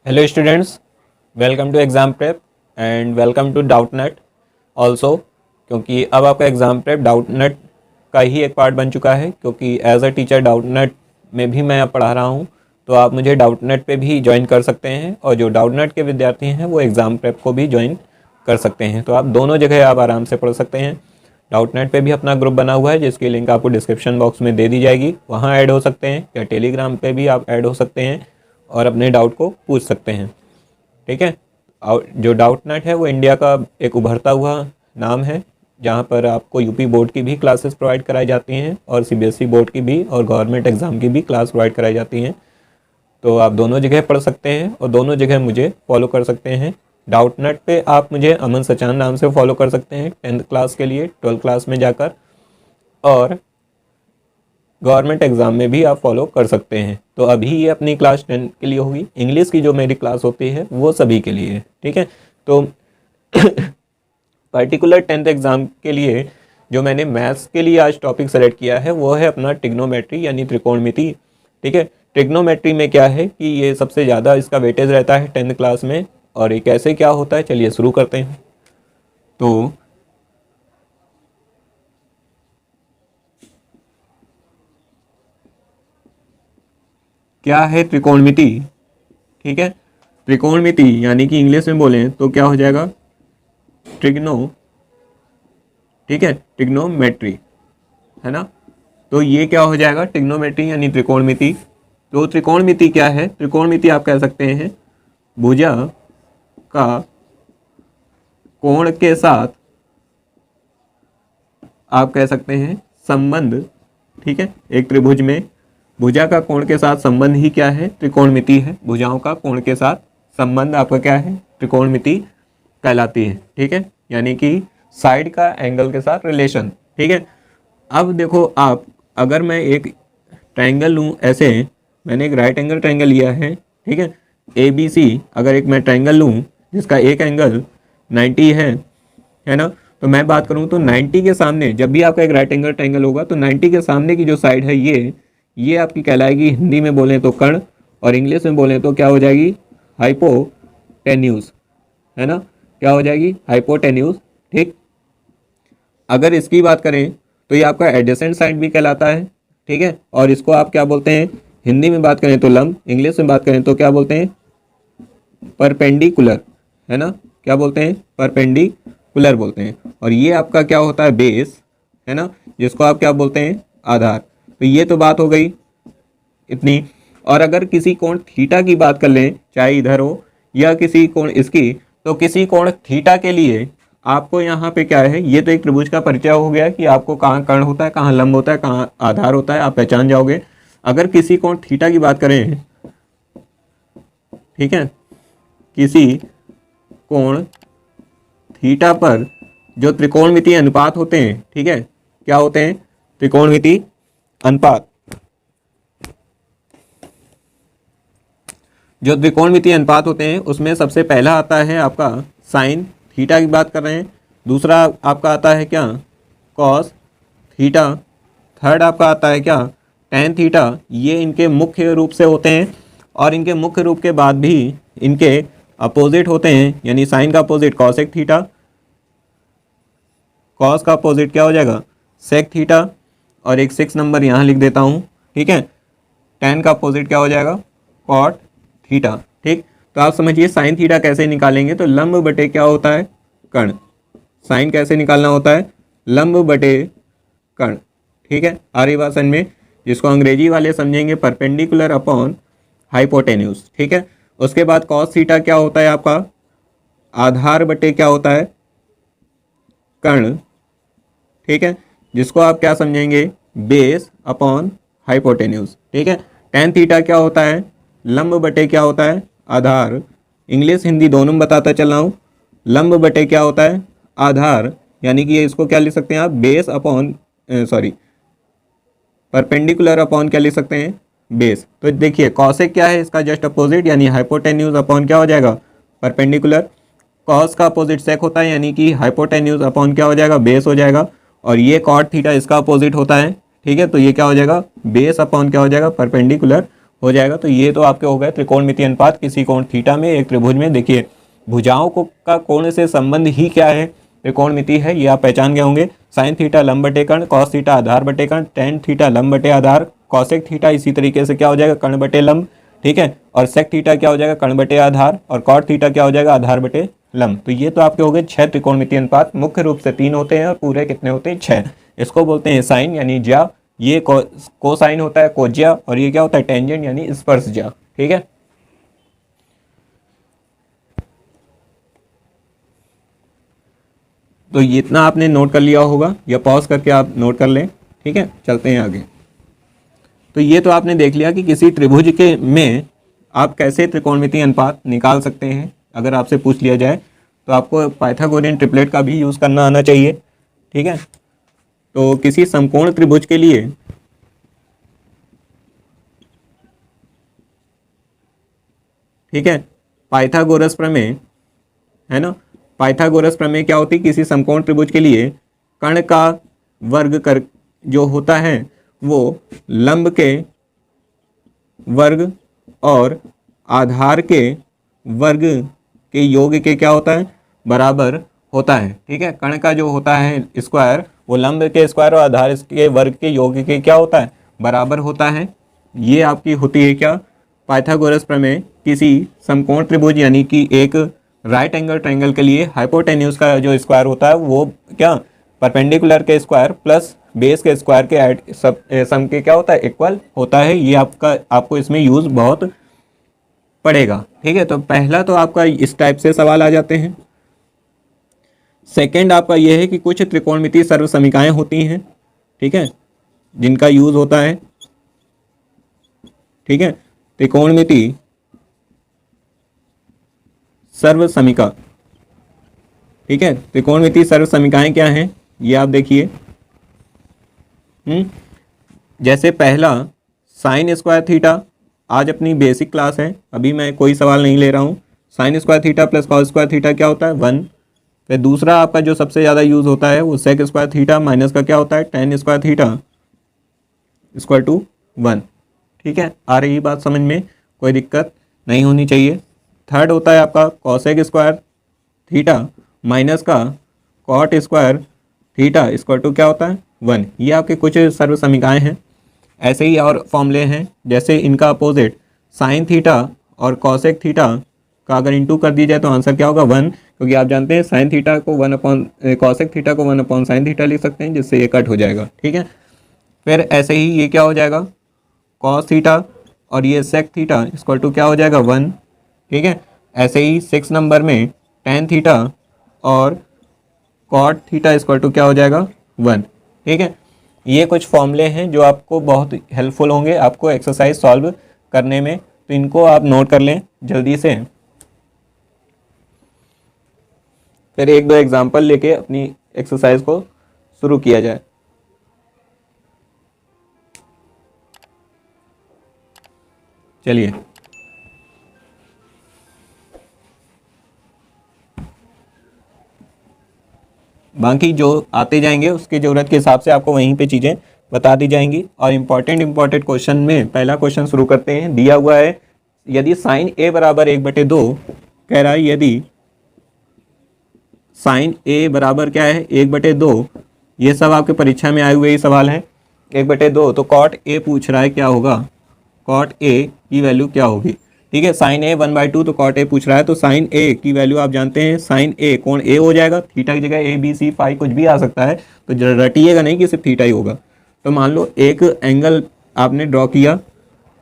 Hello students, welcome to exam prep and welcome to Doubtnet also. क्योंकि अब आपका exam prep Doubtnut का ही एक पार्ट बन चुका है, क्योंकि एज अ टीचर डाउटनेट में भी मैं अब पढ़ा रहा हूँ। तो आप मुझे डाउटनेट पे भी ज्वाइन कर सकते हैं और जो डाउटनेट के विद्यार्थी हैं वो एग्ज़ाम प्रेप को भी ज्वाइन कर सकते हैं। तो आप दोनों जगह आप आराम से पढ़ सकते हैं। डाउटनेट पे भी अपना ग्रुप बना हुआ है जिसकी लिंक आपको डिस्क्रिप्शन बॉक्स में दे दी जाएगी, वहाँ ऐड हो सकते हैं, या टेलीग्राम पे भी आप ऐड हो सकते हैं और अपने डाउट को पूछ सकते हैं। ठीक है। और जो डाउटनेट है वो इंडिया का एक उभरता हुआ नाम है, जहाँ पर आपको यूपी बोर्ड की भी क्लासेस प्रोवाइड कराई जाती हैं और सीबीएसई बोर्ड की भी और गवर्नमेंट एग्ज़ाम की भी क्लास प्रोवाइड कराई जाती हैं। तो आप दोनों जगह पढ़ सकते हैं और दोनों जगह मुझे फॉलो कर सकते हैं। डाउटनेट पे आप मुझे अमन सचान नाम से फॉलो कर सकते हैं 10th क्लास के लिए, 12th क्लास में जाकर, और गवर्नमेंट एग्ज़ाम में भी आप फॉलो कर सकते हैं। तो अभी ये अपनी क्लास 10 के लिए होगी। इंग्लिश की जो मेरी क्लास होती है वो सभी के लिए है। ठीक है। तो पर्टिकुलर 10th एग्ज़ाम के लिए जो मैंने मैथ्स के लिए आज टॉपिक सेलेक्ट किया है वो है अपना ट्रिग्नोमेट्री यानी त्रिकोणमिति। ठीक है। ट्रिग्नोमेट्री में क्या है कि ये सबसे ज़्यादा इसका वेटेज रहता है 10th क्लास में। और ये कैसे क्या होता है, चलिए शुरू करते हैं। तो क्या है त्रिकोणमिति? ठीक है। त्रिकोणमिति यानी कि इंग्लिश में बोलें तो क्या हो जाएगा, ट्रिग्नो। ठीक है, ट्रिग्नोमेट्री है ना। तो ये क्या हो जाएगा, ट्रिग्नोमेट्री यानी त्रिकोणमिति। तो त्रिकोणमिति क्या है? त्रिकोणमिति आप कह सकते हैं भुजा का कोण के साथ आप कह सकते हैं संबंध। ठीक है, एक त्रिभुज में भुजा का कोण के साथ संबंध ही क्या है, त्रिकोणमिति है। भुजाओं का कोण के साथ संबंध आपका क्या है, त्रिकोणमिति कहलाती है। ठीक है, यानी कि साइड का एंगल के साथ रिलेशन। ठीक है। अब देखो आप, अगर मैं एक ट्रायंगल लूँ, ऐसे मैंने एक राइट एंगल ट्रायंगल लिया है। ठीक है, ABC अगर एक मैं ट्रायंगल लूँ जिसका एक एंगल 90 है ना। तो मैं बात करूँ तो 90 के सामने, जब भी आपका एक राइट एंगल ट्रायंगल होगा तो 90 के सामने की जो साइड है ये आपकी कहलाएगी, हिंदी में बोलें तो कर्ण, और इंग्लिश में बोलें तो क्या हो जाएगी, हाइपोटेन्यूज। है ना, क्या हो जाएगी, हाइपोटेन्यूज। ठीक। अगर इसकी बात करें तो ये आपका एडजेसेंट साइड भी कहलाता है। ठीक है, और इसको आप क्या बोलते हैं, हिंदी में बात करें तो लंब, इंग्लिश में बात करें तो क्या बोलते हैं, परपेंडिकुलर। है ना, क्या बोलते हैं, परपेंडिकुलर बोलते हैं। और ये आपका क्या होता है, बेस। है ना, जिसको आप क्या बोलते हैं, आधार। तो ये तो बात हो गई इतनी। और अगर किसी कोण थीटा की बात कर लें, चाहे इधर हो या किसी कोण इसकी, तो किसी कोण थीटा के लिए आपको यहाँ पे क्या है, ये तो एक त्रिभुज का परिचय हो गया कि आपको कहाँ कर्ण होता है, कहाँ लंब होता है, कहाँ आधार होता है, आप पहचान जाओगे। अगर किसी कोण थीटा की बात करें, ठीक है, किसी कोण थीटा पर जो त्रिकोणमितीय अनुपात होते हैं, ठीक है, क्या होते हैं, त्रिकोणमितीय अनुपात। जो त्रिकोणमितीय अनुपात होते हैं उसमें सबसे पहला आता है आपका साइन थीटा की बात कर रहे हैं। दूसरा आपका आता है क्या, कॉस थीटा। थर्ड आपका आता है क्या, टैन थीटा। ये इनके मुख्य रूप से होते हैं, और इनके मुख्य रूप के बाद भी इनके अपोजिट होते हैं, यानी साइन का अपोजिट कॉसेक थीटा, कॉस का अपोजिट क्या हो जाएगा, सेक थीटा, और एक 6 नंबर यहाँ लिख देता हूँ। ठीक है, टैन का अपोजिट क्या हो जाएगा, कॉट थीटा। ठीक। तो आप समझिए साइन थीटा कैसे निकालेंगे, तो लंब बटे क्या होता है, कर्ण। साइन कैसे निकालना होता है, लंब बटे कर्ण। ठीक है, आर्य भाषण में, जिसको अंग्रेजी वाले समझेंगे परपेंडिकुलर अपॉन हाइपोटेन्यूज। ठीक है। उसके बाद कॉस थीटा क्या होता है आपका, आधार बटे क्या होता है, कर्ण। ठीक है, जिसको आप क्या समझेंगे, बेस अपॉन हाइपोटेन्यूज। ठीक है। टैन थीटा क्या होता है, लंब बटे क्या होता है, आधार। इंग्लिश हिंदी दोनों में बताता चल रहा हूँ। लंब बटे क्या होता है, आधार, यानी कि ये इसको क्या लिख सकते हैं आप, बेस अपॉन परपेंडिकुलर अपॉन क्या लिख सकते हैं, बेस। तो देखिए कॉसेक क्या है, इसका जस्ट अपोजिट, यानी हाइपोटेन्यूज अपॉन क्या हो जाएगा, परपेंडिकुलर। कॉस का अपोजिट सेक होता है, यानी कि हाइपोटेन्यूज अपॉन क्या हो जाएगा, बेस हो जाएगा। और ये कॉट थीटा इसका अपोजिट होता है। ठीक है, तो ये क्या हो जाएगा, बेस अपॉन क्या हो जाएगा, परपेंडिकुलर हो जाएगा। तो ये तो आपके हो गए त्रिकोणमितीय अनुपात किसी कोण थीटा में एक त्रिभुज में। देखिए भुजाओं को का कोण से संबंध ही क्या है, त्रिकोणमिति है, ये आप पहचान गए होंगे। साइन थीटा लंब बटे कर्ण, कॉस थीटा आधार बटे कर्ण, टेन थीटा लंब बटे आधार, कॉसेक थीटा इसी तरीके से क्या हो जाएगा, कर्ण बटे लंब, ठीक है। और सेक थीटा क्या हो जाएगा, कर्ण बटे आधार, और कॉट थीटा क्या हो जाएगा, आधार बटे लंब। तो ये तो आपके हो गए 6 त्रिकोणमितीय अनुपात। मुख्य रूप से 3 होते हैं और पूरे कितने होते हैं, 6। इसको बोलते हैं साइन यानी ज्या, ये कोसाइन होता है कोज्या, और ये क्या होता है टेंजेंट यानी स्पर्श ज्या, ठीक है। तो ये इतना आपने नोट कर लिया होगा, या पॉज करके आप नोट कर लें, ठीक है। चलते हैं आगे। तो ये तो आपने देख लिया कि किसी त्रिभुज के में आप कैसे त्रिकोणमितीय अनुपात निकाल सकते हैं। अगर आपसे पूछ लिया जाए तो आपको पाइथागोरियन ट्रिपलेट का भी यूज़ करना आना चाहिए, ठीक है। तो किसी समकोण त्रिभुज के लिए ठीक है पाइथागोरस प्रमेय है ना, पाइथागोरस प्रमेय क्या होती है, किसी समकोण त्रिभुज के लिए कर्ण का वर्ग कर जो होता है वो लंब के वर्ग और आधार के वर्ग के योग के क्या होता है, बराबर होता है, ठीक है। कर्ण का जो होता है स्क्वायर वो लंब के स्क्वायर और आधार के वर्ग के योग के क्या होता है, बराबर होता है। ये आपकी होती है क्या, पाइथागोरस प्रमेय किसी समकोण त्रिभुज यानी कि एक राइट एंगल ट्रायंगल के लिए हाइपोटेन्यूज का जो स्क्वायर होता है वो क्या, परपेंडिकुलर के स्क्वायर प्लस बेस के स्क्वायर के ऐड सब सम के क्या होता है, इक्वल होता है। ये आपका आपको इसमें यूज बहुत पड़ेगा, ठीक है। तो पहला तो आपका इस टाइप से सवाल आ जाते हैं। सेकंड आपका यह है कि कुछ त्रिकोणमितीय सर्व समीकरणाएं होती हैं, ठीक है, जिनका यूज होता है, ठीक है। त्रिकोणमितीय सर्व समीका, ठीक है। त्रिकोणमितीय सर्व समीकरणाएं क्या हैं ये आप देखिए। जैसे पहला साइन स्क्वायर थीटा, आज अपनी बेसिक क्लास है, अभी मैं कोई सवाल नहीं ले रहा हूँ। Sine square theta plus cos square theta क्या होता है, 1। फिर दूसरा आपका जो सबसे ज़्यादा यूज़ होता है वो सेक स्क्वायर थीटा माइनस का क्या होता है, tan square theta equal to 1, ठीक है। आ रही बात समझ में, कोई दिक्कत नहीं होनी चाहिए। थर्ड होता है आपका कॉसेक स्क्वायर थीटा माइनस का cot square theta equal to क्या होता है, 1। ये आपके कुछ सर्व समीकरणाएं हैं। ऐसे ही और फॉर्मूले हैं, जैसे इनका अपोजिट साइन थीटा और कॉसेक थीटा का अगर इंटू कर दिया जाए तो आंसर क्या होगा, 1, क्योंकि आप जानते हैं साइन थीटा को 1 अपॉन कॉसेक थीटा को 1 अपॉन साइन थीटा लिख सकते हैं, जिससे ये कट हो जाएगा, ठीक है। फिर ऐसे ही ये क्या हो जाएगा, कॉस थीटा और ये सेक थीटा इक्वल टू क्या हो जाएगा, 1, ठीक है। ऐसे ही 6 नंबर में टेन थीटा और कॉट थीटा इक्वल टू क्या हो जाएगा, 1, ठीक है। ये कुछ फॉर्मूले हैं जो आपको बहुत हेल्पफुल होंगे आपको एक्सरसाइज सॉल्व करने में, तो इनको आप नोट कर लें जल्दी से। फिर एक दो एग्जांपल लेके अपनी एक्सरसाइज को शुरू किया जाए। चलिए बाकी जो आते जाएंगे उसकी ज़रूरत के हिसाब से आपको वहीं पे चीज़ें बता दी जाएंगी। और इम्पॉर्टेंट क्वेश्चन में पहला क्वेश्चन शुरू करते हैं। दिया हुआ है यदि साइन ए बराबर 1/2, कह रहा है यदि साइन ए बराबर क्या है, 1/2, ये सब आपके परीक्षा में आए हुए ही सवाल हैं। 1/2 तो कॉट ए पूछ रहा है क्या होगा, कॉट ए की वैल्यू क्या होगी, ठीक है। साइन ए 1/2 तो कॉट ए पूछ रहा है, तो साइन ए की वैल्यू आप जानते हैं, साइन ए कोण ए हो जाएगा, थीटा की जगह ए बी सी फाई कुछ भी आ सकता है, तो रटिएगा नहीं कि सिर्फ थीटा ही होगा। तो मान लो एक एंगल आपने ड्रॉ किया,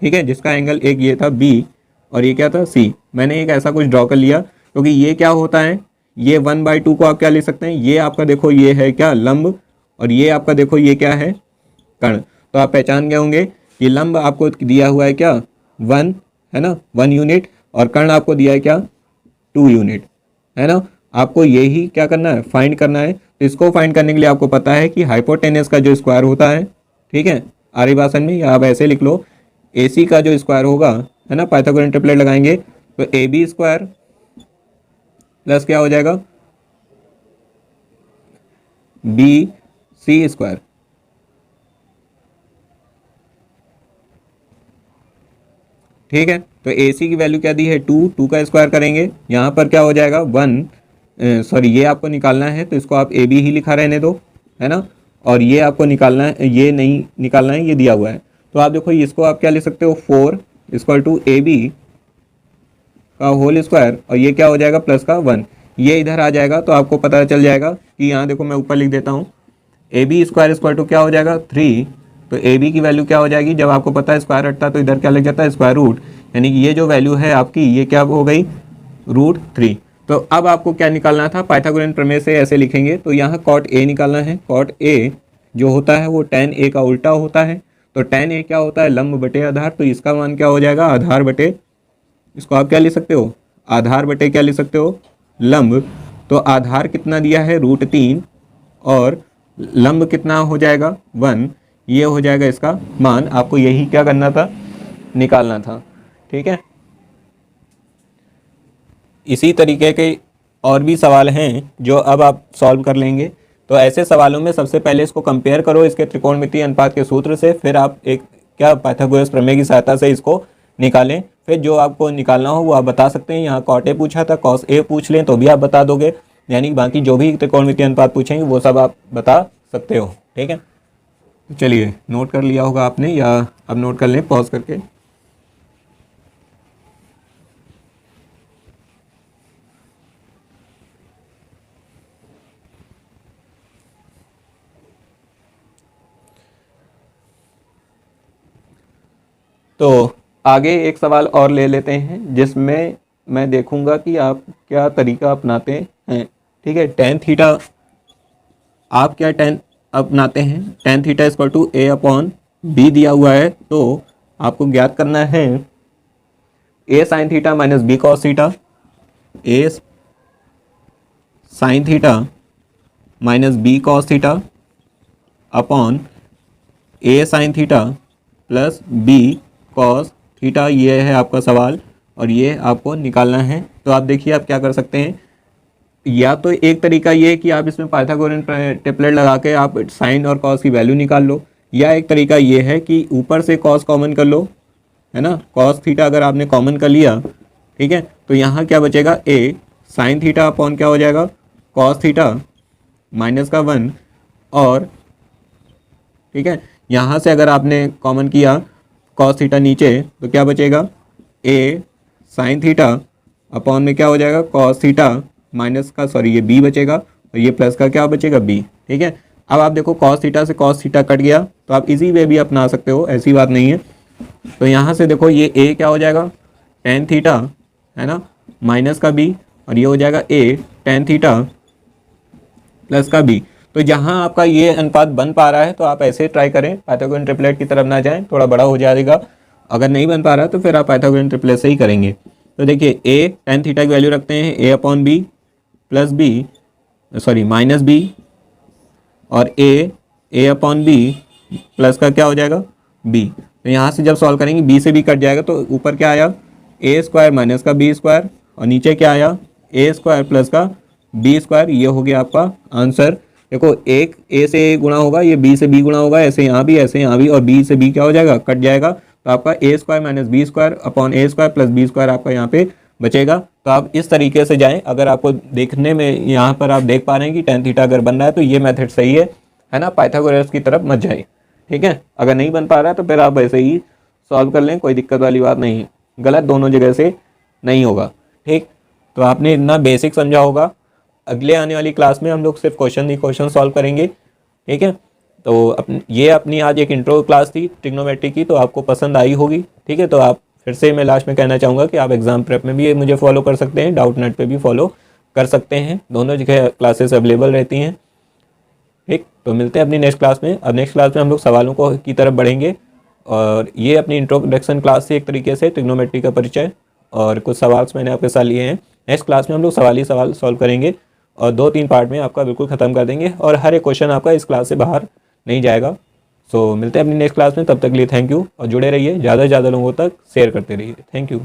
ठीक है, जिसका एंगल एक ये था बी और ये क्या था सी। मैंने एक ऐसा कुछ ड्रॉ कर लिया, क्योंकि ये क्या होता है, ये 1/2 को आप क्या लिख सकते हैं, ये आपका देखो ये है क्या लंब, और ये आपका देखो ये क्या है कर्ण। तो आप पहचान गए होंगे ये लंब आपको दिया हुआ है क्या 1 है ना, 1 यूनिट, और कर्ण आपको दिया है क्या 2 यूनिट है ना। आपको यही क्या करना है, फाइंड करना है। तो इसको फाइंड करने के लिए आपको पता है कि हाइपोटेनस का जो स्क्वायर होता है, ठीक है, आरी भाषण में, या आप ऐसे लिख लो AC का जो स्क्वायर होगा है ना, पाइथागोरियन ट्रिपलेट लगाएंगे तो AB स्क्वायर प्लस क्या हो जाएगा BC स्क्वायर, ठीक है। तो ए सी की वैल्यू क्या दी है 2, 2 का स्क्वायर करेंगे, यहाँ पर क्या हो जाएगा 1, सॉरी ये आपको निकालना है तो इसको आप ए बी ही लिखा रहने दो, है ना। और ये आपको निकालना है, ये नहीं निकालना है, ये दिया हुआ है। तो आप देखो इसको आप क्या लिख सकते हो 4 इक्वल टू ए बी का होल स्क्वायर, और ये क्या हो जाएगा प्लस का 1, ये इधर आ जाएगा। तो आपको पता चल जाएगा कि यहाँ देखो मैं ऊपर लिख देता हूँ a b square equal to क्या हो जाएगा 3। तो ए बी की वैल्यू क्या हो जाएगी, जब आपको पता है स्क्वायर हटता है तो इधर क्या लग जाता है स्क्वायर रूट, यानी कि ये जो वैल्यू है आपकी ये क्या हो गई √3। तो अब आपको क्या निकालना था, पाइथागोरन प्रमेय से ऐसे लिखेंगे। तो यहाँ कॉट ए निकालना है। कॉट ए जो होता है वो tan ए का उल्टा होता है। तो tan ए क्या होता है लंब बटे आधार, तो इसका मान क्या हो जाएगा आधार बटे, इसको आप क्या लिख सकते हो आधार बटे क्या लिख सकते हो लंब। तो आधार कितना दिया है √3 और लंब कितना हो जाएगा 1, ये हो जाएगा इसका मान। आपको यही क्या करना था निकालना था, ठीक है। इसी तरीके के और भी सवाल हैं जो अब आप सॉल्व कर लेंगे। तो ऐसे सवालों में सबसे पहले इसको कंपेयर करो इसके त्रिकोणमितीय अनुपात के सूत्र से, फिर आप एक क्या पाइथागोरस प्रमेय की सहायता से इसको निकालें। फिर जो आपको निकालना हो वो आप बता सकते हैं। यहाँ कॉट ए पूछा था, कॉस ए पूछ लें तो भी आप बता दोगे, यानी बाकी जो भी त्रिकोणमितीय अनुपात पूछेंगे वो सब आप बता सकते हो, ठीक है। तो चलिए नोट कर लिया होगा आपने, या अब नोट कर लें पॉज करके। तो आगे एक सवाल और ले लेते हैं जिसमें मैं देखूंगा कि आप क्या तरीका अपनाते हैं, ठीक है। tan थीटा आप क्या tan अपनाते हैं, tan theta equal to a upon b दिया हुआ है। तो आपको ज्ञात करना है a sine theta minus b cos theta, a sine theta minus b cos theta upon a sine theta plus b cos theta. ये है आपका सवाल और ये आपको निकालना है। तो आप देखिए आप क्या कर सकते हैं, या तो एक तरीका ये कि आप इसमें पाइथागोरन ट्रिपलेट लगा के आप साइन और कॉस की वैल्यू निकाल लो, या एक तरीका ये है कि ऊपर से कॉस कॉमन कर लो, है ना। कॉस थीटा अगर आपने कॉमन कर लिया, ठीक है, तो यहाँ क्या बचेगा a साइन थीटा अपॉन क्या हो जाएगा कॉस थीटा माइनस का 1, और ठीक है यहाँ से अगर आपने कॉमन किया कॉस थीटा नीचे तो क्या बचेगा a साइन थीटा अपॉन में क्या हो जाएगा कॉस थीटा माइनस का, सॉरी ये b बचेगा और ये प्लस का क्या बचेगा b, ठीक है। अब आप देखो कॉस थीटा से कॉस थीटा कट गया, तो आप इजी वे भी अपना सकते हो, ऐसी बात नहीं है। तो यहाँ से देखो ये a क्या हो जाएगा tan थीटा, है ना, माइनस का b, और ये हो जाएगा a tan थीटा प्लस का b। तो जहाँ आपका ये अनुपात बन पा रहा है तो आप ऐसे ट्राई करें, पाइथागोरन ट्रिपलेट की तरफ ना जाएं, थोड़ा बड़ा हो जाएगा। अगर नहीं बन पा रहा तो फिर आप पाइथागोरन ट्रिपलेट से ही करेंगे। तो देखिए a tan थीटा की वैल्यू रखते हैं a upon b plus b, sorry minus b, और a अपॉन बी प्लस का क्या हो जाएगा b। तो यहाँ से जब सॉल्व करेंगे b से b कट जाएगा, तो ऊपर क्या आया a स्क्वायर माइनस का b स्क्वायर, और नीचे क्या आया a स्क्वायर प्लस का b स्क्वायर। ये हो गया आपका आंसर। देखो एक a से a गुणा होगा, ये b से b गुणा होगा, ऐसे यहाँ भी ऐसे यहाँ भी, और b से b क्या हो जाएगा कट जाएगा। तो आपका a square minus b square upon a square plus b square आपका यहाँ पे बचेगा। तो आप इस तरीके से जाएं। अगर आपको देखने में यहाँ पर आप देख पा रहे हैं कि tan थीटा अगर बन रहा है तो ये मेथड सही है ना, पाइथागोरस की तरफ मत जाए, ठीक है। अगर नहीं बन पा रहा है तो फिर आप ऐसे ही सॉल्व कर लें, कोई दिक्कत वाली बात नहीं है, गलत दोनों जगह से नहीं होगा, ठीक। तो आपने इतना बेसिक समझा होगा। अगले आने वाली क्लास में हम लोग सिर्फ क्वेश्चन ही क्वेश्चन सॉल्व करेंगे, ठीक है। तो ये अपनी आज एक इंट्रो क्लास थी ट्रिग्नोमेट्री की, तो आपको पसंद आई होगी, ठीक है। तो आप फिर से मैं लास्ट में कहना चाहूँगा कि आप एग्जाम प्रेप में भी मुझे फॉलो कर सकते हैं, डाउट नेट पे भी फॉलो कर सकते हैं, दोनों जगह क्लासेस अवेलेबल रहती हैं, ठीक। तो मिलते हैं अपनी नेक्स्ट क्लास में। अब नेक्स्ट क्लास में हम लोग सवालों को की तरफ बढ़ेंगे, और ये अपनी इंट्रोडक्शन क्लास थी एक तरीके से ट्रिग्नोमेट्री का परिचय, और कुछ सवाल मैंने आपके साथ लिए हैं। नेक्स्ट क्लास में हम लोग सवाल ही सवाल सॉल्व करेंगे और 2-3 पार्ट में आपका बिल्कुल ख़त्म कर देंगे, और हर एक क्वेश्चन आपका इस क्लास से बाहर नहीं जाएगा। सो मिलते हैं अपनी नेक्स्ट क्लास में, तब तक के लिए थैंक यू, और जुड़े रहिए, ज़्यादा से ज़्यादा लोगों तक शेयर करते रहिए। Thank you.